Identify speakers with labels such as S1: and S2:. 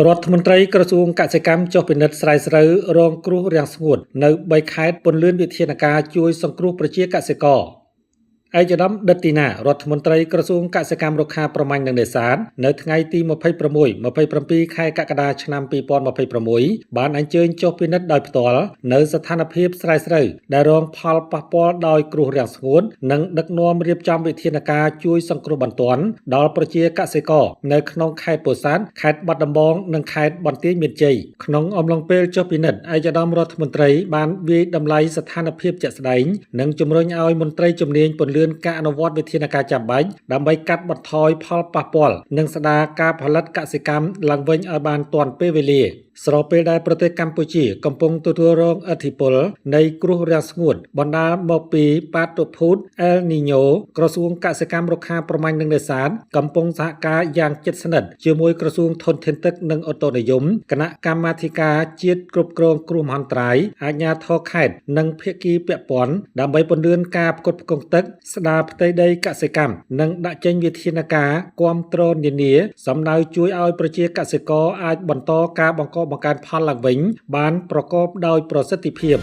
S1: រដ្ឋមន្ត្រីក្រសួងកសិកម្មចុះពិនិត្យស្រាវជ្រាវរងគ្រោះរាំងស្ងួតនៅ3ខេត្តពន្លឿនវិធានការជួយសង្គ្រោះប្រជាកសិករឯកឧត្តមដិតទីណារដ្ឋមន្ត្រីក្រសួងកសិកម្មរុក្ខាប្រមាញ់និងនេសាទនៅថ្ងៃទី26-27 ខែកក្កដាឆ្នាំ2026បានអញ្ជើញចុះពិនិត្យដោយផ្ទាល់នៅស្ថានភាពស្រាវជ្រាវដែលរងផលប៉ះពាល់ដោយគ្រោះរាំងស្ងួតនិងដឹកនាំរៀបចំវិធានការជួយសង្គ្រោះបន្ទាន់ដល់ប្រជាកសិករនៅក្នុងខេត្តពោធិ៍សាត់ខេត្តបាត់ដំបងនិងខេត្តបន្ទាយមានជ័យក្នុងអំឡុងពេលចុះពិនិត្យឯកឧត្តមរដ្ឋមន្ត្រីបានវាយតម្លៃស្ថានភាពជាក់ស្ដែងនិងជំរុញឲ្យមន្ត្រីជំនាញពន្លឿនការអនុវត្តវិធានការចាំបាច់ដើម្បីកាត់បន្ថយផលប៉ះពាល់និងស្ដារការផលិតកសិកម្មឡើងវិញឲ្យបានទាន់ពេលវេលាស្របពេលដែលប្រទេសកម្ពុជាកំពុងទទួលរងឥទ្ធិពលនៃគ្រោះរាំងស្ងួតបណ្ដាលមកពីបាតុភូតអែលនីញ៉ូក្រសួងកសិកម្មរុក្ខាប្រមាញ់និងនេសាទកំពុងសហការយ៉ាងជិតស្និទ្ធជាមួយក្រសួងធនធានទឹកនិងអូតូនិយមគណៈកម្មាធិការជាតិគ្រប់គ្រងគ្រោះមហន្តរាយអាជ្ញាធរខេត្តនិងភាគីពាក់ព័ន្ធដើម្បីពន្លឿនការផ្គត់ផ្គង់ទឹកស្ដារផ្ទៃដីកសិកម្មនិងដាក់ចេញវិធានការគាំទ្រនានាសំដៅជួយឲ្យប្រជាកសិករអាចបន្តការបង្កបង្កើនផលឡើងវិញបានប្រកបដោយប្រសិទ្ធភាព